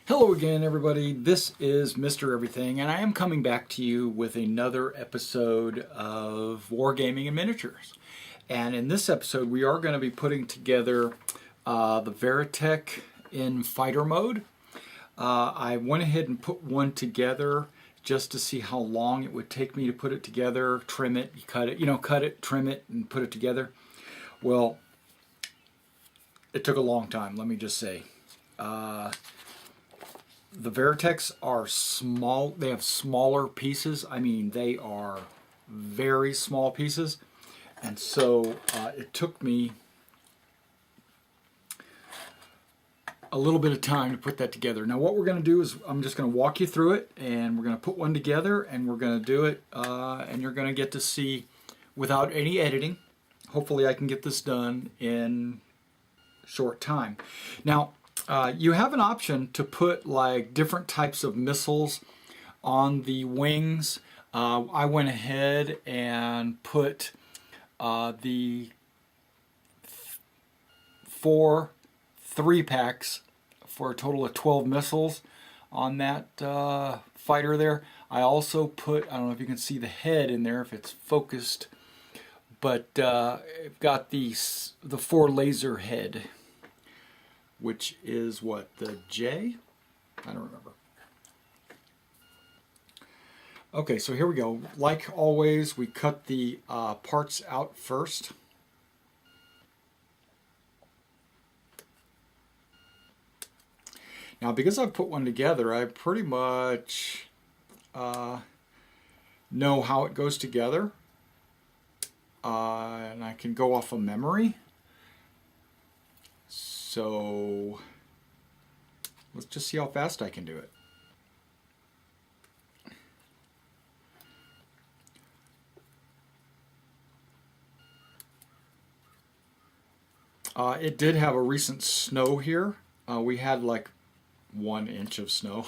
Hello again, everybody. This is Mr. Everything, and I am coming back to you with another episode of Wargaming and Miniatures. And in this episode, we are going to be putting together the Warotech in fighter mode. I went ahead and put one together just to see how long it would take me to put it together, trim it, cut it, trim it, and put it together. Well, it took a long time, let me just say. The Warotechs are small. They have smaller pieces. I mean, they are very small pieces. And so it took me a little bit of time to put that together. Now what we're going to do is I'm just going to walk you through it, and we're going to put one together, and we're going to do it, and you're going to get to see without any editing. Hopefully I can get this done in a short time. Now, you have an option to put like different types of missiles on the wings. I went ahead and put the 4 3-packs for a total of 12 missiles on that fighter there. I also put, I don't know if you can see the head in there if it's focused, but I've got the 4 laser head, which is what, the J? I don't remember. Okay, so here we go. Like always, we cut the parts out first. Now, because I've put one together, I pretty much know how it goes together. And I can go off of memory. So let's just see how fast I can do it. It did have a recent snow here. We had like 1 inch of snow.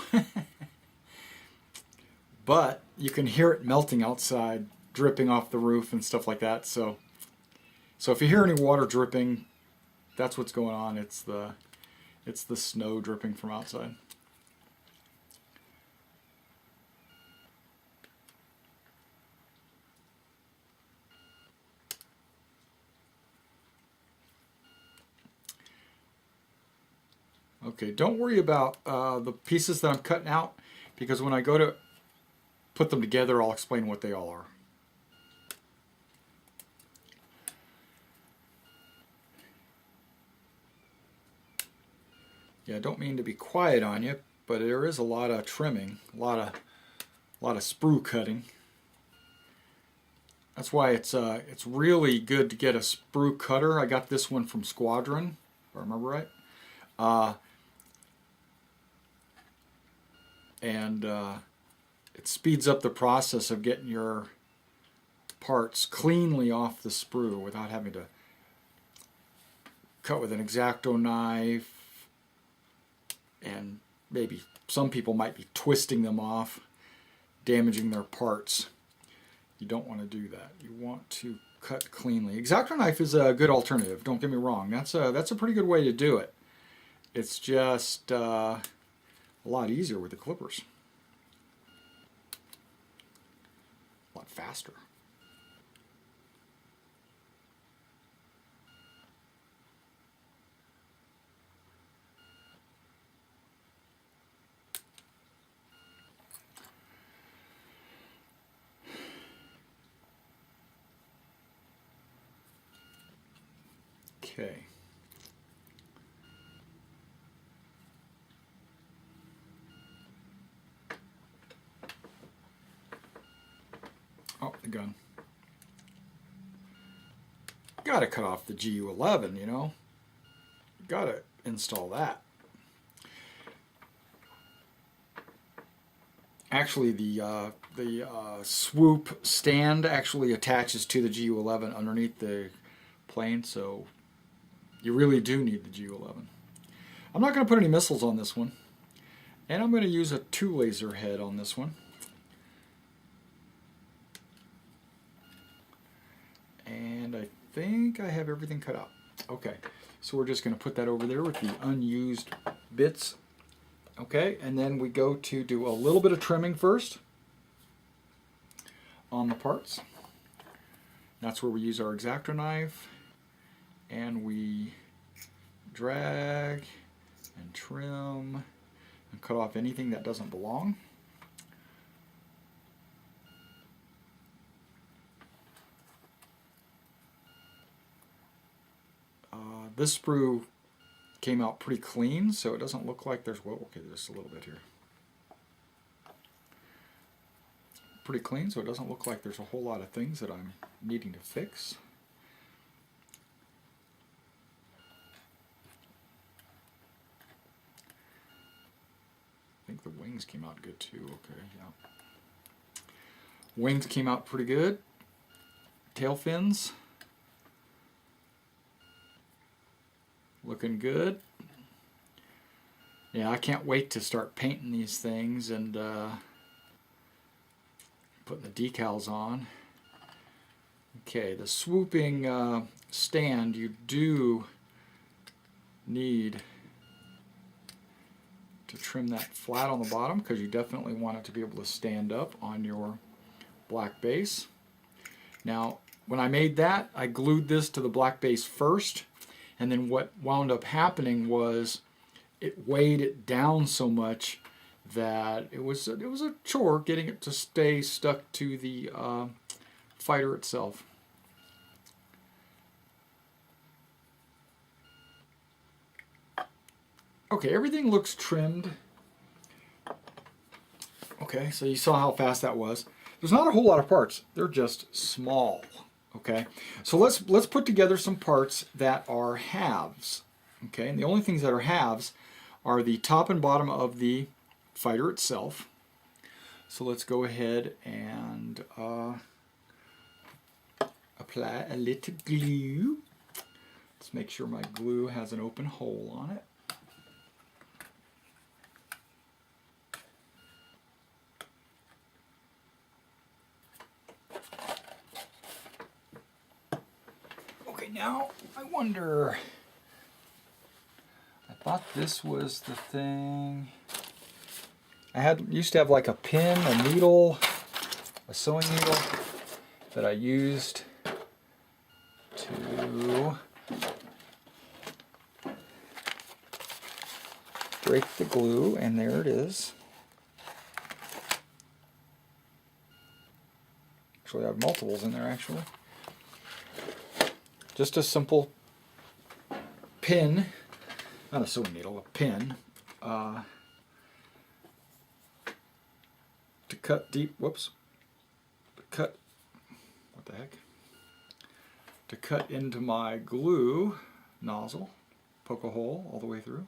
But you can hear it melting outside, dripping off the roof and stuff like that. So if you hear any water dripping, that's what's going on. It's the snow dripping from outside. Okay, don't worry about the pieces that I'm cutting out, because when I go to put them together, I'll explain what they all are. Yeah, I don't mean to be quiet on you, but there is a lot of trimming, a lot of sprue cutting. That's why it's really good to get a sprue cutter. I got this one from Squadron, if I remember right. It speeds up the process of getting your parts cleanly off the sprue without having to cut with an X-Acto knife. And maybe some people might be twisting them off, damaging their parts. You don't want to do that. You want to cut cleanly. X-Acto knife is a good alternative, don't get me wrong. That's a pretty good way to do it. It's just a lot easier with the clippers. A lot faster. Okay. Oh, the gun. Gotta cut off the GU11, you know. Gotta install that. Actually, the swoop stand actually attaches to the GU11 underneath the plane, so you really do need the GU11. I'm not going to put any missiles on this one, and I'm going to use a 2 laser head on this one. And I think I have everything cut out. Okay, so we're just going to put that over there with the unused bits Okay, and then we go to do a little bit of trimming first on the parts. That's where we use our X-Acto knife and we drag and trim and cut off anything that doesn't belong. This sprue came out pretty clean, so it doesn't look like there's, well, okay, there's a little bit here. Pretty clean, so it doesn't look like there's a whole lot of things that I'm needing to fix. I think the wings came out good too. Okay, yeah. Wings came out pretty good. Tail fins. Looking good. Yeah, I can't wait to start painting these things and putting the decals on. Okay, the swooping stand, you do need to trim that flat on the bottom because you definitely want it to be able to stand up on your black base. Now, when I made that, I glued this to the black base first, and then what wound up happening was it weighed it down so much that it was a chore getting it to stay stuck to the fighter itself. Okay, everything looks trimmed. Okay, so you saw how fast that was. There's not a whole lot of parts. They're just small. Okay, so let's put together some parts that are halves. Okay, and the only things that are halves are the top and bottom of the fighter itself. So let's go ahead and apply a little glue. Let's make sure my glue has an open hole on it. Now, I wonder, I thought this was the thing. I used to have like a pin, a needle, a sewing needle that I used to break the glue, and there it is. Actually, I have multiples in there actually. Just a simple pin, not a sewing needle, a pin, to cut deep, whoops, what the heck, to cut into my glue nozzle, poke a hole all the way through.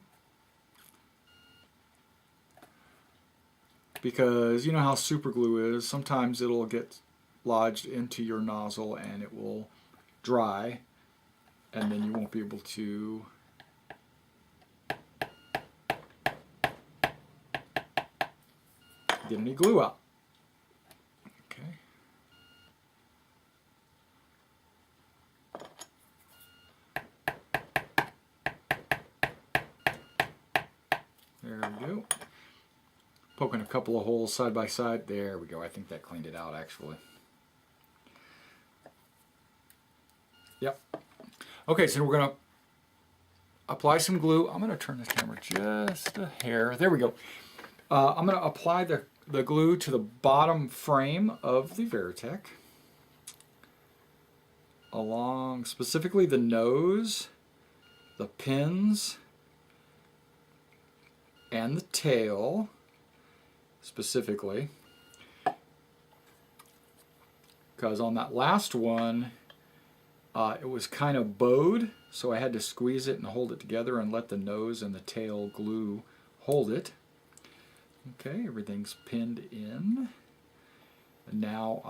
Because you know how super glue is, sometimes it'll get lodged into your nozzle and it will dry, and then you won't be able to get any glue out. Okay. There we go. Poking a couple of holes side by side. There we go. I think that cleaned it out actually. Yep. Okay, so we're going to apply some glue. I'm going to turn the camera just a hair. There we go. I'm going to apply the glue to the bottom frame of the Veritech, along specifically the nose, the pins, and the tail, specifically. Because on that last one, it was kind of bowed, so I had to squeeze it and hold it together and let the nose and the tail glue hold it. Okay, everything's pinned in. And now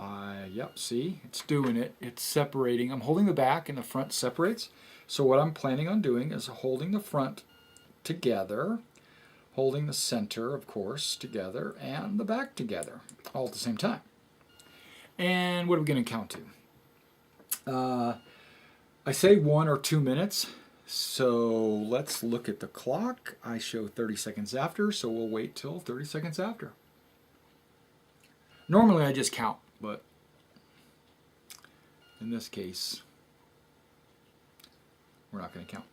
yep, see, it's doing it. It's separating. I'm holding the back and the front separates. So what I'm planning on doing is holding the front together, holding the center, of course, together, and the back together, all at the same time. And what are we going to count to? I say 1 or 2 minutes, So let's look at the clock. I show 30 seconds after, so we'll wait till 30 seconds after. Normally I just count, but in this case, we're not going to count.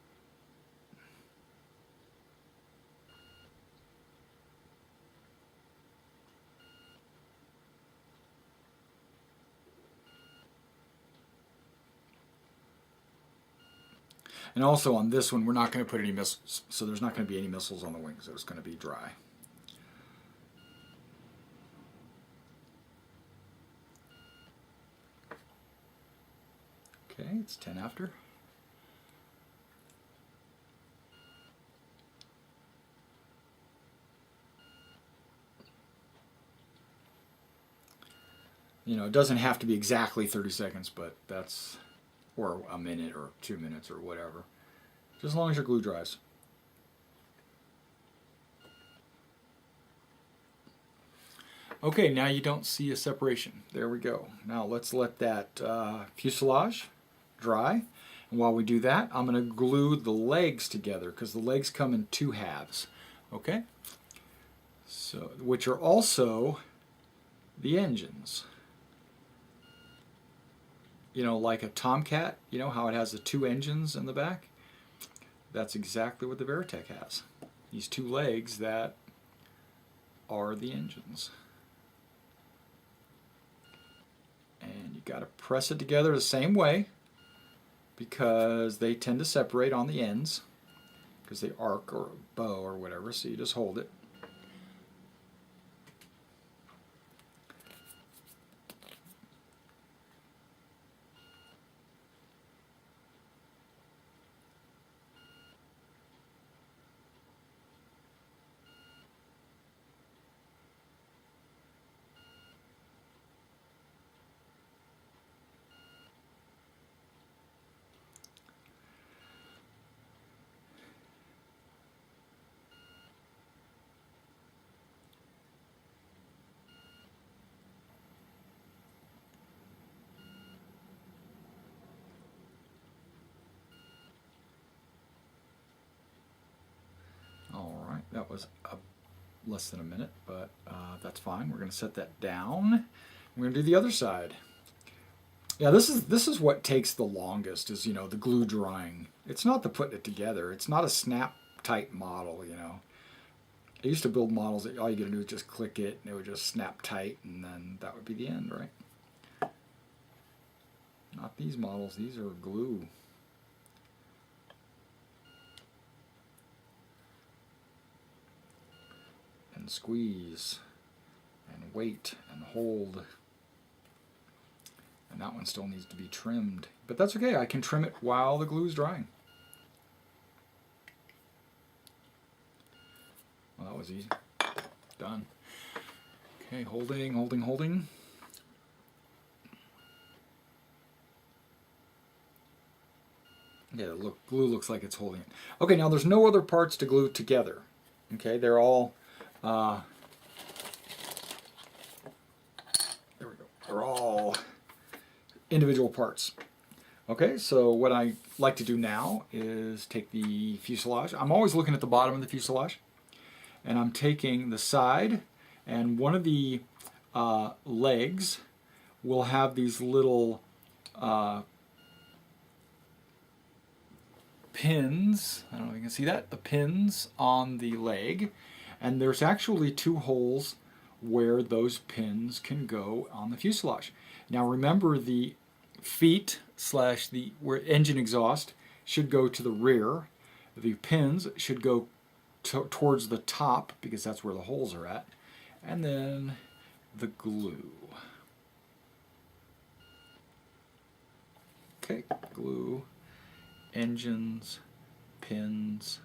And also on this one, we're not going to put any missiles, so there's not going to be any missiles on the wings. It's going to be dry. Okay, it's 10 after. You know, it doesn't have to be exactly 30 seconds, but that's, or a minute or 2 minutes or whatever. Just as long as your glue dries. Okay, now you don't see a separation. There we go. Now let's let that fuselage dry. And while we do that, I'm going to glue the legs together because the legs come in 2 halves. Okay? So, which are also the engines. You know, like a Tomcat, you know how it has the 2 engines in the back? That's exactly what the Wargaming has. These 2 legs that are the engines. And you got to press it together the same way because they tend to separate on the ends because they arc or bow or whatever, so you just hold it. Alright, that was less than a minute, but that's fine. We're going to set that down. We're going to do the other side. Yeah, this is what takes the longest, is, you know, the glue drying. It's not the putting it together. It's not a snap tight model, you know. I used to build models that all you gotta do is just click it and it would just snap tight and then that would be the end, right? Not these models, these are glue. And squeeze and wait and hold. And that one still needs to be trimmed. But that's okay, I can trim it while the glue is drying. Well, that was easy. Done. Okay, holding, holding, holding. Yeah, look, glue looks like it's holding it. Okay, now there's no other parts to glue together. Okay, they're all, there we go. They're all individual parts. Okay, so what I like to do now is take the fuselage. I'm always looking at the bottom of the fuselage. And I'm taking the side, and one of the legs will have these little pins. I don't know if you can see that. The pins on the leg. And there's actually 2 holes where those pins can go on the fuselage. Now remember, the feet slash the where engine exhaust should go to the rear. The pins should go towards the top because that's where the holes are at. And then the glue. Okay, glue, engines, pins.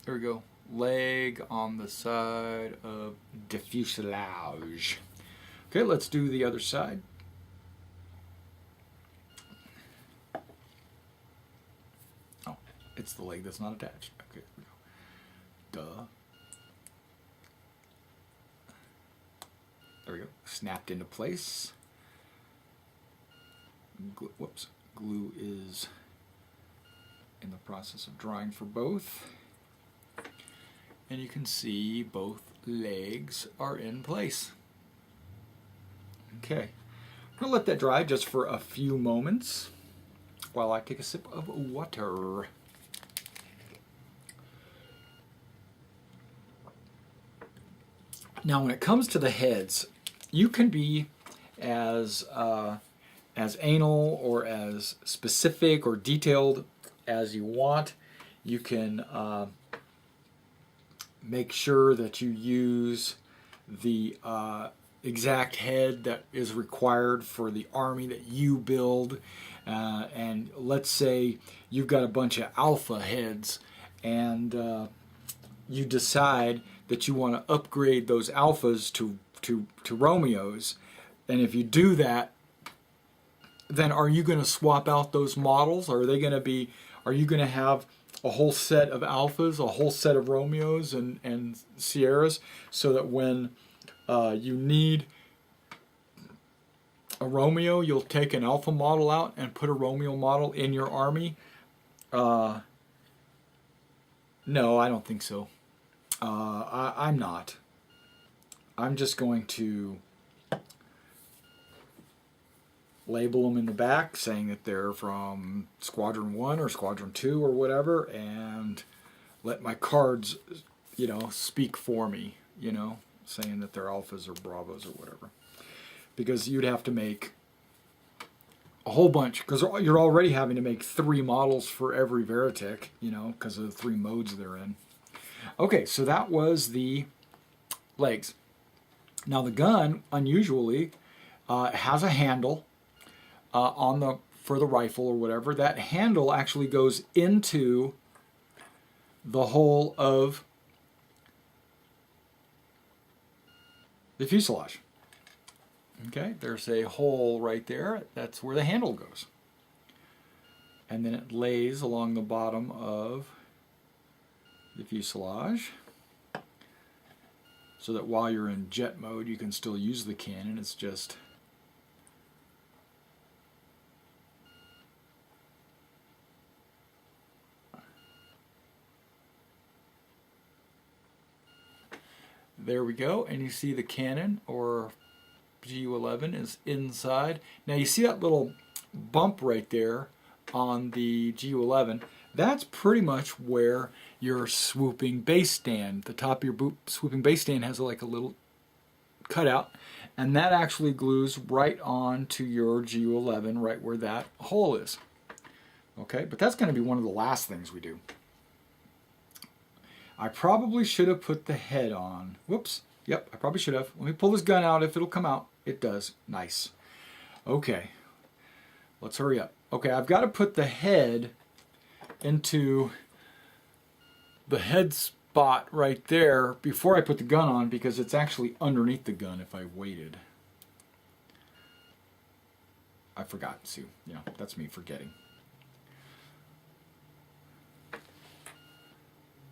There we go. leg on the side of the fuselage. Okay, let's do the other side. Oh, it's the leg that's not attached. Okay, here we go. Duh. There we go. Snapped into place. Whoops. Glue is in the process of drying for both. And you can see both legs are in place. Okay. I'm going to let that dry just for a few moments while I take a sip of water. Now when it comes to the heads, you can be as anal or as specific or detailed as you want. You can make sure that you use the exact head that is required for the army that you build. And let's say you've got a bunch of alpha heads and you decide that you want to upgrade those alphas to Romeos. And if you do that, then are you going to swap out those models? Are you going to have a whole set of alphas, a whole set of Romeos and Sierras, so that when you need a Romeo, you'll take an alpha model out and put a Romeo model in your army? No, I don't think so. I'm not. I'm just going to label them in the back saying that they're from Squadron 1 or Squadron 2 or whatever, and let my cards, speak for me, saying that they're alphas or bravos or whatever. Because you'd have to make a whole bunch, because you're already having to make 3 models for every Veritech, because of the 3 modes they're in. Okay, so that was the legs. Now the gun, unusually, has a handle for the rifle or whatever. That handle actually goes into the hole of the fuselage. Okay, there's a hole right there. That's where the handle goes. And then it lays along the bottom of the fuselage so that while you're in jet mode you can still use the cannon. It's just there we go, and you see the cannon or GU-11 is inside. Now you see that little bump right there on the GU-11. That's pretty much where your swooping base stand, the top of your swooping base stand has like a little cutout, and that actually glues right on to your GU-11 right where that hole is. Okay, but that's going to be one of the last things we do. I probably should have put the head on. Whoops. Yep, I probably should have. Let me pull this gun out if it'll come out. It does. Nice. Okay. Let's hurry up. Okay, I've got to put the head into the head spot right there before I put the gun on, because it's actually underneath the gun if I waited. I forgot. See, that's me forgetting.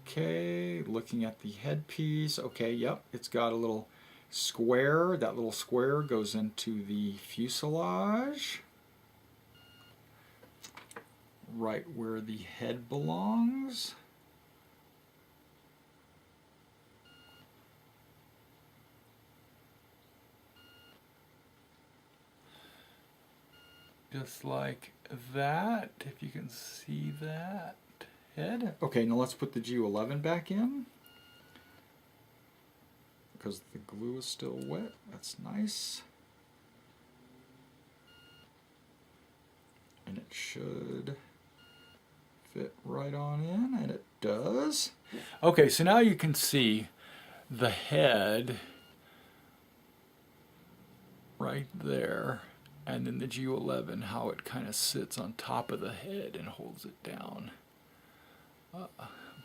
Okay, looking at the headpiece. Okay, yep, it's got a little square. That little square goes into the fuselage, right where the head belongs. Just like that, if you can see that head. Okay, now let's put the GU-11 back in, because the glue is still wet. That's nice. And it should fit right on in, and it does. Okay, so now you can see the head right there, and then the GU-11, how it kind of sits on top of the head and holds it down.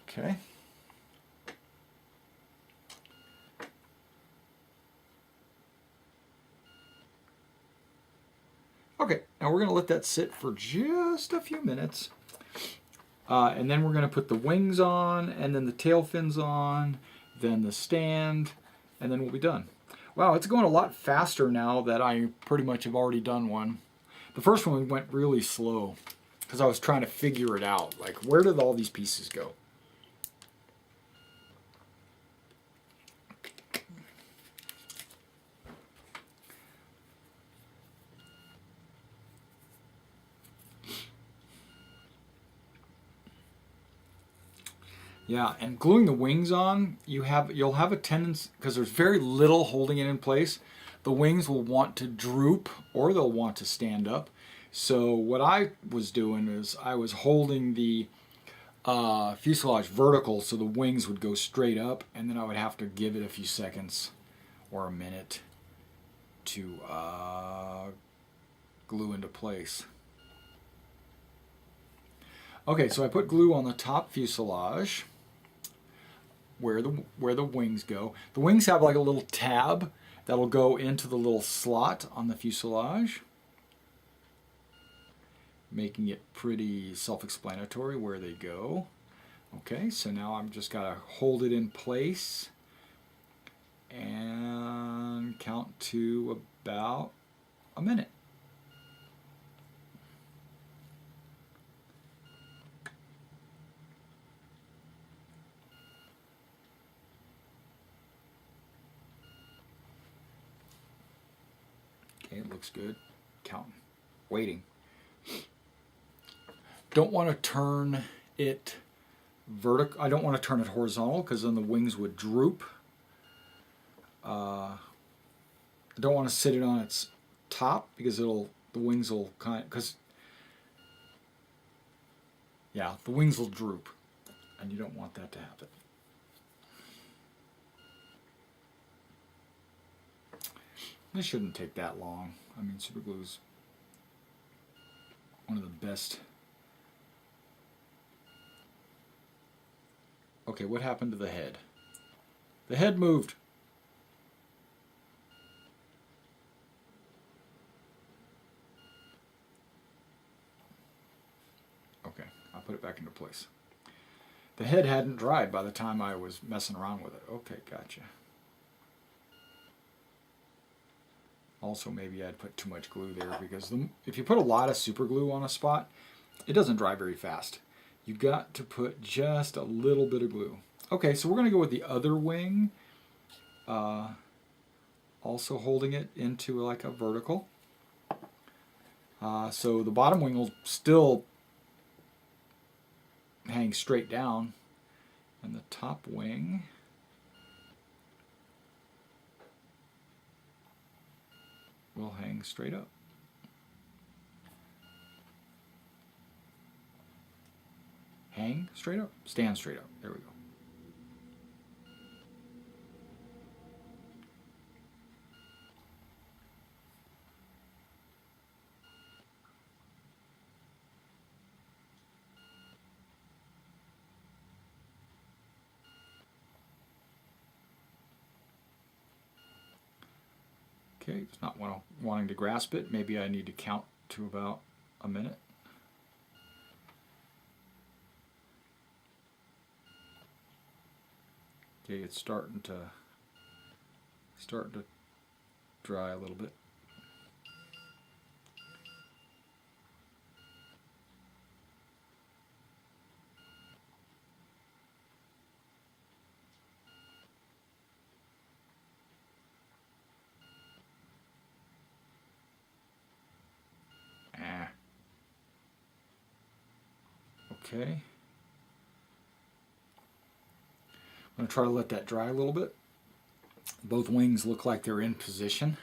Okay. Okay, now we're going to let that sit for just a few minutes. And then we're going to put the wings on, and then the tail fins on, then the stand, and then we'll be done. Wow, it's going a lot faster now that I pretty much have already done one. The first one went really slow because I was trying to figure it out. Like, where did all these pieces go? Yeah, and gluing the wings on, you'll have a tendency, because there's very little holding it in place, the wings will want to droop or they'll want to stand up. So what I was doing is I was holding the fuselage vertical so the wings would go straight up, and then I would have to give it a few seconds or a minute to glue into place. Okay, so I put glue on the top fuselage where the wings go. The wings have like a little tab that'll go into the little slot on the fuselage, making it pretty self-explanatory where they go. Okay, so now I'm just gotta hold it in place and count to about a minute. Okay, it looks good. Counting. Waiting. Don't want to turn it vertical. I don't want to turn it horizontal because then the wings would droop. I don't want to sit it on its top because the wings will the wings will droop, and you don't want that to happen. This shouldn't take that long. I mean, super glue's one of the best. Okay, what happened to the head? The head moved. Okay, I'll put it back into place. The head hadn't dried by the time I was messing around with it. Okay, gotcha. Also, maybe I'd put too much glue there because if you put a lot of super glue on a spot, it doesn't dry very fast. You got to put just a little bit of glue. Okay, so we're going to go with the other wing, also holding it into like a vertical. So the bottom wing will still hang straight down, and the top wing will hang straight up. Hang straight up, stand straight up. There we go. Okay, it's not wanting to grasp it. Maybe I need to count to about a minute. Okay, it's starting to dry a little bit. Okay. I'm going to try to let that dry a little bit. Both wings look like they're in position.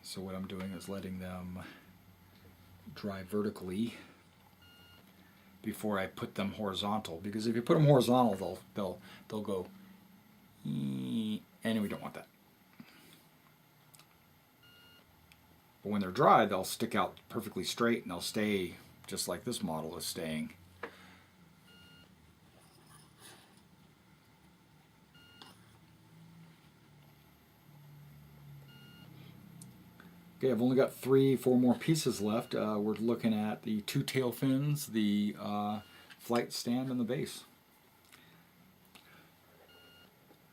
So what I'm doing is letting them dry vertically before I put them horizontal, because if you put them horizontal, they'll go, and we don't want that. But when they're dry, they'll stick out perfectly straight and they'll stay just like this model is staying. Okay, I've only got 4 more pieces left. We're looking at the 2 tail fins, the flight stand, and the base.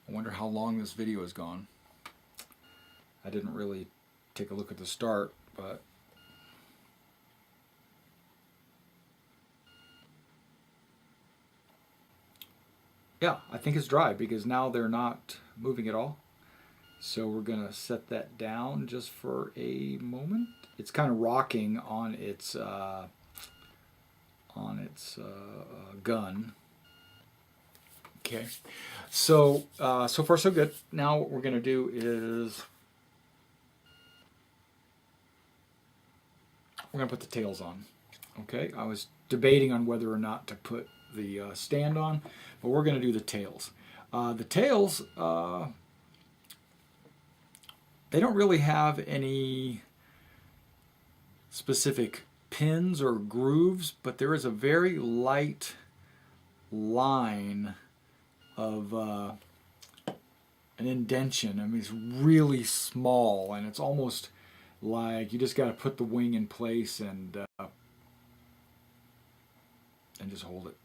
I wonder how long this video has gone. I didn't really take a look at the start, but yeah, I think it's dry because now they're not moving at all. So we're going to set that down just for a moment. It's kind of rocking on its gun. Okay, so so far so good. Now what we're going to do is we're going to put the tails on. Okay, I was debating on whether or not to put the stand on, but we're going to do the tails. The tails, they don't really have any specific pins or grooves, but there is a very light line of an indentation. I mean, it's really small, and it's almost like you just got to put the wing in place and just hold it.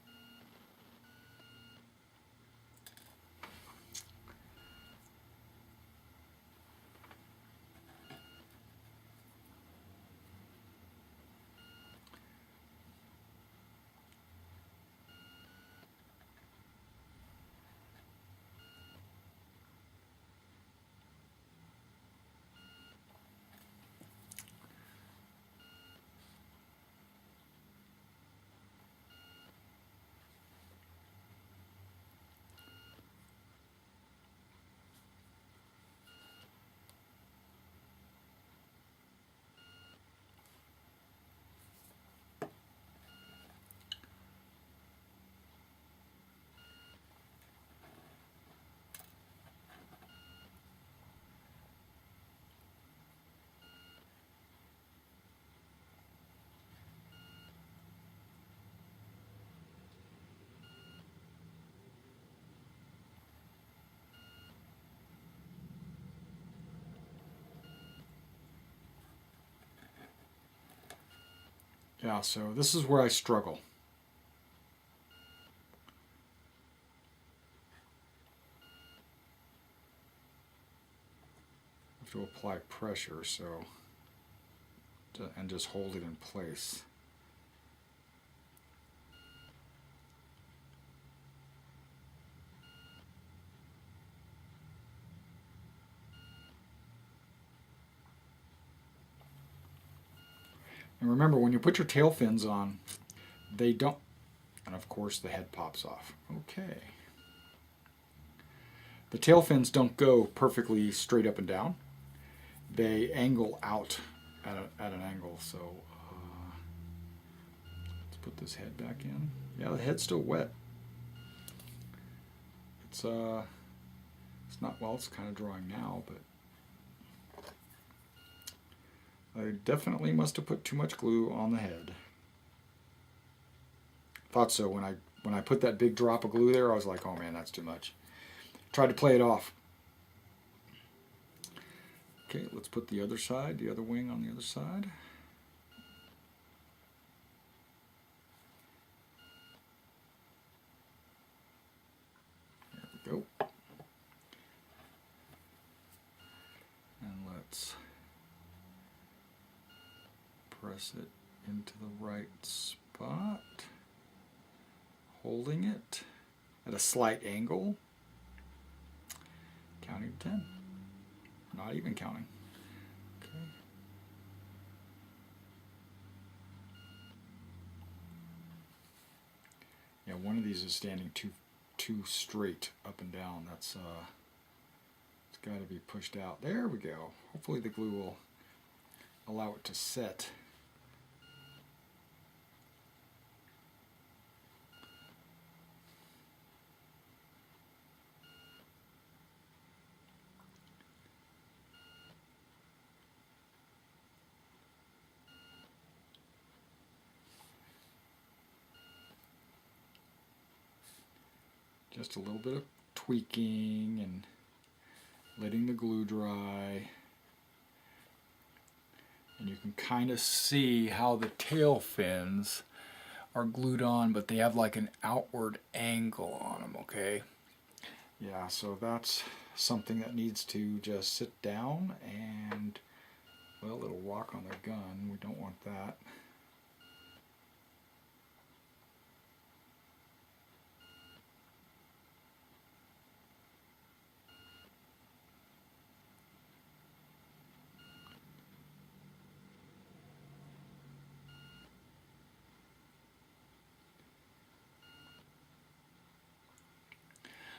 Yeah, so this is where I struggle. I have to apply pressure, and just hold it in place. And remember, when you put your tail fins on, they don't, and of course the head pops off. Okay. The tail fins don't go perfectly straight up and down. They angle out at an angle, so let's put this head back in. Yeah, the head's still wet. It's not, well, it's kind of drying now, but I definitely must have put too much glue on the head. Thought so when I put that big drop of glue there. I was like, oh man, that's too much. Tried to play it off. Okay, let's put the other side, the other wing on the other side. There we go. And let's press it into the right spot, holding it at a slight angle, counting to 10. Not even counting. Okay. Yeah, one of these is standing too straight up and down. That's it's got to be pushed out. There we go. Hopefully the glue will allow it to set. Just a little bit of tweaking and letting the glue dry. And you can kind of see how the tail fins are glued on, but they have like an outward angle on them, okay? Yeah, so that's something that needs to just sit down and, well, it'll rock on the gun. We don't want that.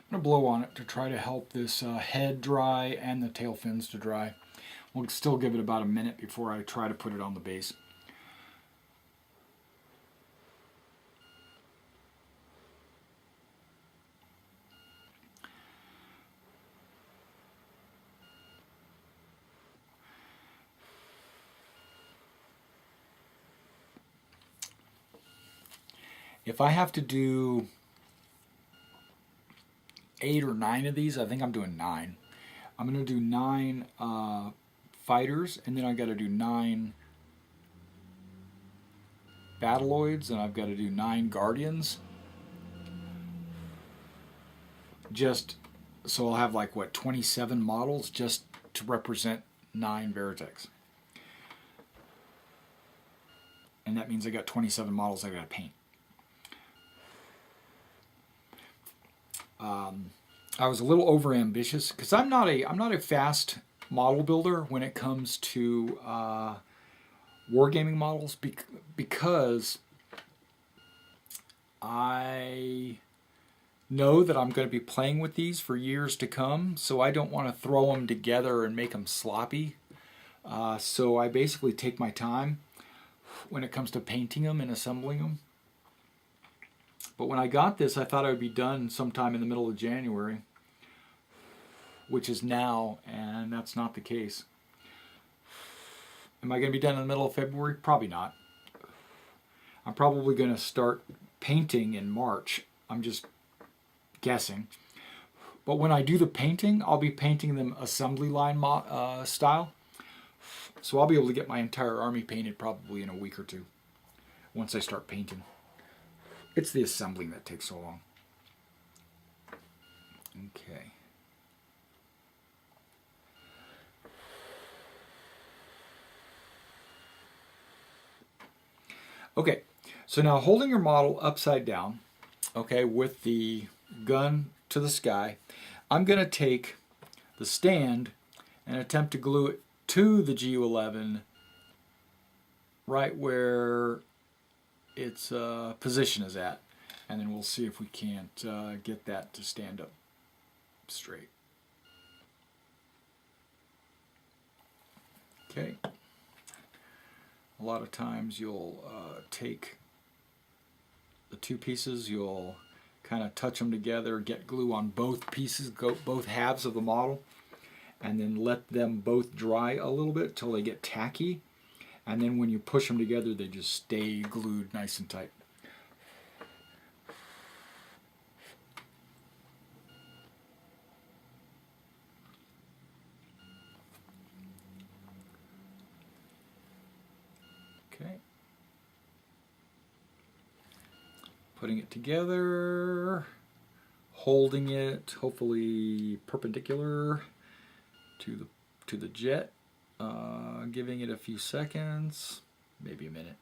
I'm going to blow on it to try to help this head dry and the tail fins to dry. We'll still give it about a minute before I try to put it on the base. If I have to do 8 or 9 of these, I think I'm doing 9. I'm going to do 9 fighters, and then I've got to do 9 Battloids, and I've got to do 9 Guardians. Just so I'll have like, what, 27 models just to represent 9 Veritechs. And that means I got 27 models I got to paint. I was a little over ambitious because I'm not a fast model builder when it comes to wargaming models because I know that I'm going to be playing with these for years to come, so I don't want to throw them together and make them sloppy. So I basically take my time when it comes to painting them and assembling them. But when I got this, I thought I would be done sometime in the middle of January, which is now, and that's not the case. Am I going to be done in the middle of February? Probably not. I'm probably going to start painting in March. I'm just guessing. But when I do the painting, I'll be painting them assembly line style. So I'll be able to get my entire army painted probably in a week or two once I start painting. It's the assembling that takes so long. Okay. Okay, so now holding your model upside down, okay, with the gun to the sky, I'm going to take the stand and attempt to glue it to the GU11 right where its position is at, and then we'll see if we can't get that to stand up straight. Okay. A lot of times you'll take the two pieces, you'll kind of touch them together, get glue on both pieces, both halves of the model, and then let them both dry a little bit till they get tacky. And then when you push them together, they just stay glued nice and tight. Okay. Putting it together, holding it hopefully perpendicular to the jet. Giving it a few seconds, maybe a minute.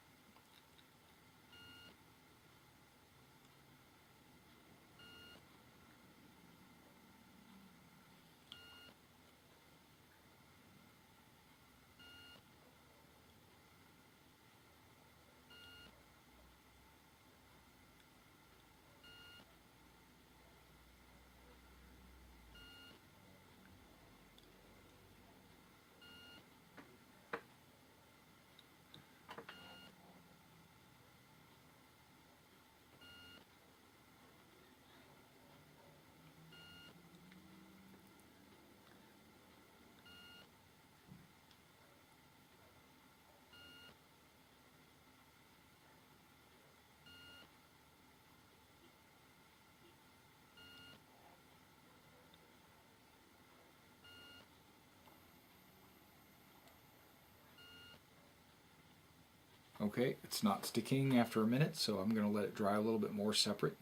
Okay, it's not sticking after a minute, so I'm going to let it dry a little bit more separate.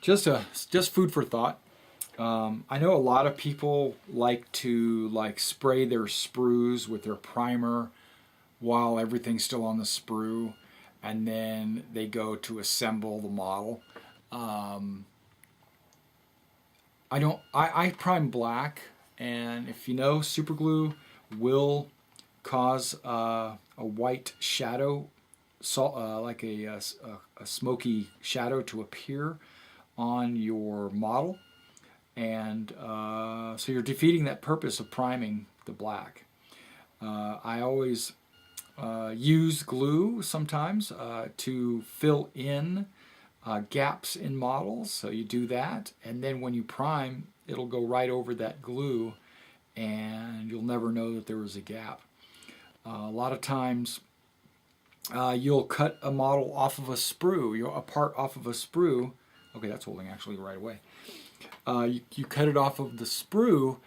Just food for thought. I know a lot of people like to spray their sprues with their primer while everything's still on the sprue, and then they go to assemble the model. I prime black, and if you know, super glue will cause a white shadow, like a smoky shadow to appear on your model, and so you're defeating that purpose of priming the black. I always use glue sometimes to fill in gaps in models, so you do that, and then when you prime, it'll go right over that glue, and you'll never know that there was a gap. A lot of times you'll cut a model off of a sprue, a part off of a sprue. Okay, that's holding actually right away. You cut it off of the sprue,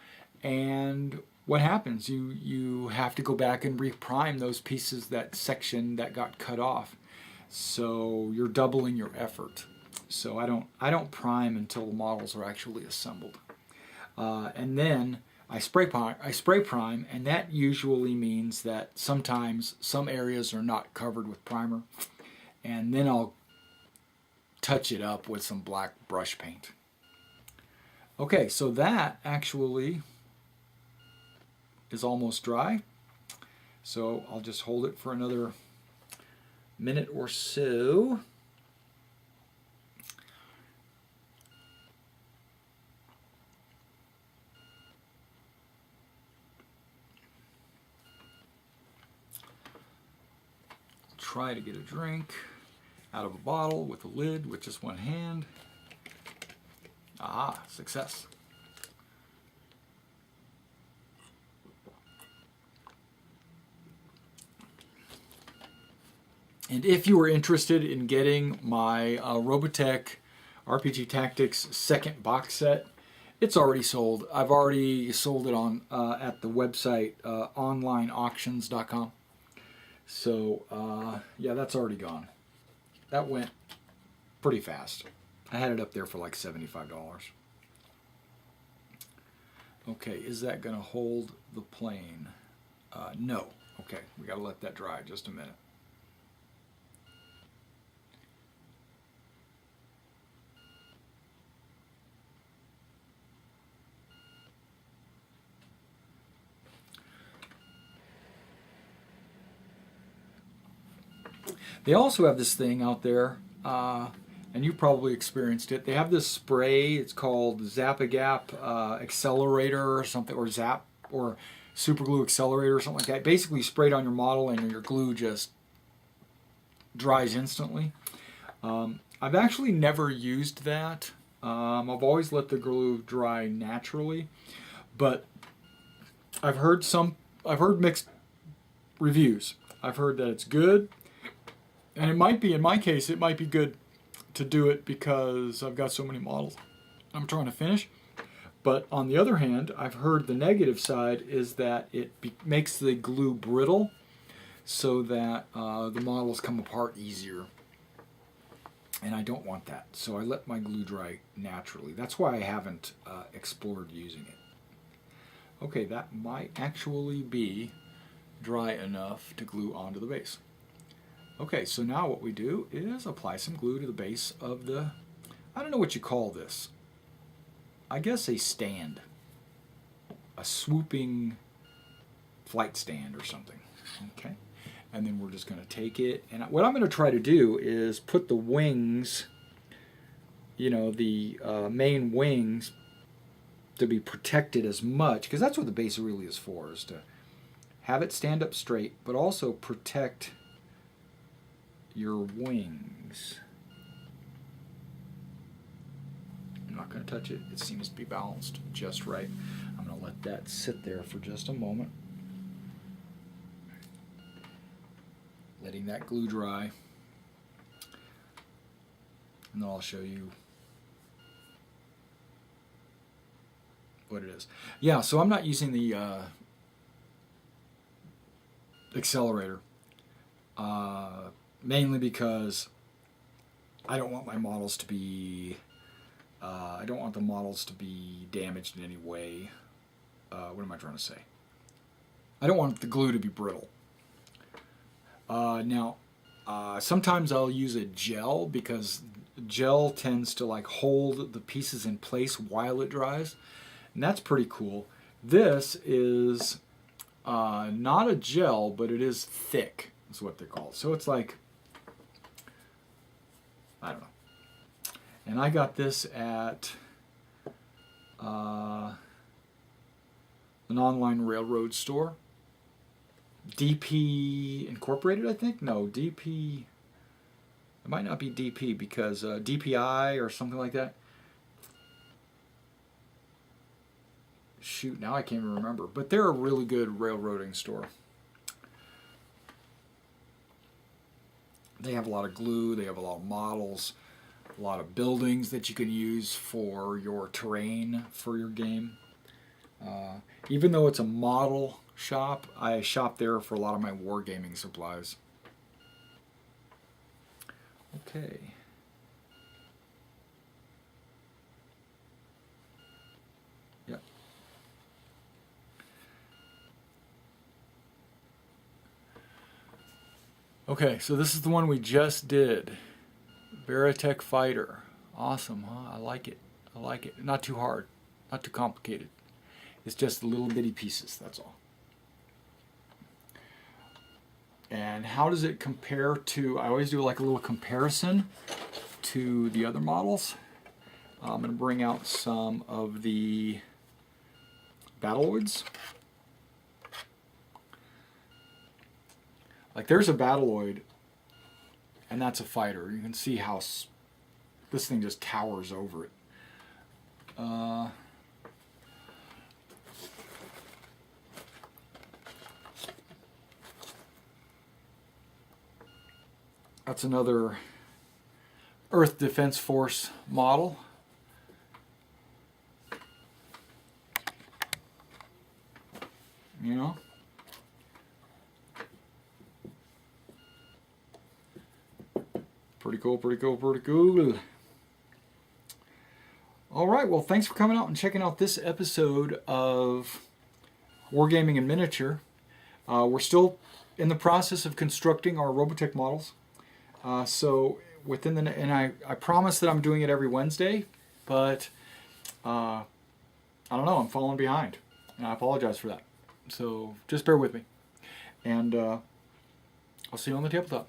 and what happens? You have to go back and reprime those pieces, that section that got cut off. So you're doubling your effort. So I don't prime until the models are actually assembled, and then I spray prime, and that usually means that sometimes some areas are not covered with primer, and then I'll touch it up with some black brush paint. Okay, so that actually is almost dry. So I'll just hold it for another minute or so. Try to get a drink out of a bottle with a lid with just one hand. Ah, success. And if you are interested in getting my Robotech RPG Tactics second box set, it's already sold. I've already sold it on at the website onlineauctions.com. So yeah, that's already gone. That went pretty fast. I had it up there for like $75. Okay, is that going to hold the plane? No. Okay, we got to let that dry just a minute. They also have this thing out there, and you probably experienced it. They have this spray. It's called Zap-A-Gap Accelerator or something, or Zap, or Super Glue Accelerator or something like that. Basically, you spray it on your model, and your glue just dries instantly. I've actually never used that. I've always let the glue dry naturally, but I've heard mixed reviews. I've heard that it's good. And it might be, in my case, it might be good to do it because I've got so many models I'm trying to finish. But on the other hand, I've heard the negative side is that it makes the glue brittle so that the models come apart easier. And I don't want that. So I let my glue dry naturally. That's why I haven't explored using it. Okay, that might actually be dry enough to glue onto the base. Okay, so now what we do is apply some glue to the base of the, I don't know what you call this. I guess a stand. A swooping flight stand or something. Okay, and then we're just going to take it, and what I'm going to try to do is put the wings, you know, the main wings, to be protected as much, because that's what the base really is for, is to have it stand up straight, but also protect your wings. I'm not going to touch it. It seems to be balanced just right. I'm going to let that sit there for just a moment. Letting that glue dry. And then I'll show you what it is. Yeah, so I'm not using the accelerator. Mainly because I don't want my models to be, I don't want the models to be damaged in any way. What am I trying to say? I don't want the glue to be brittle. Now, sometimes I'll use a gel because gel tends to like hold the pieces in place while it dries, and that's pretty cool. This is not a gel, but it is thick, is what they're called. So it's like, I don't know. And I got this at an online railroad store. DP Incorporated, I think? No, DP... It might not be DP because DPI or something like that. Shoot, now I can't even remember. But they're a really good railroading store. They have a lot of glue, they have a lot of models, a lot of buildings that you can use for your terrain for your game. Even though it's a model shop, I shop there for a lot of my wargaming supplies. Okay. Yep. Okay, so this is the one we just did. Wargaming Fighter. Awesome, huh? I like it. I like it. Not too hard. Not too complicated. It's just little bitty pieces, that's all. And how does it compare to, I always do like a little comparison to the other models. I'm going to bring out some of the Battloids. Like there's a Battloid, and that's a fighter. You can see how this thing just towers over it. That's another Earth Defense Force model. You know? Pretty cool, pretty cool, pretty cool. All right, well, thanks for coming out and checking out this episode of Wargaming in Miniature. We're still in the process of constructing our Robotech models. So within the, and I promise that I'm doing it every Wednesday, but I don't know, I'm falling behind, and I apologize for that. So just bear with me, and I'll see you on the tabletop.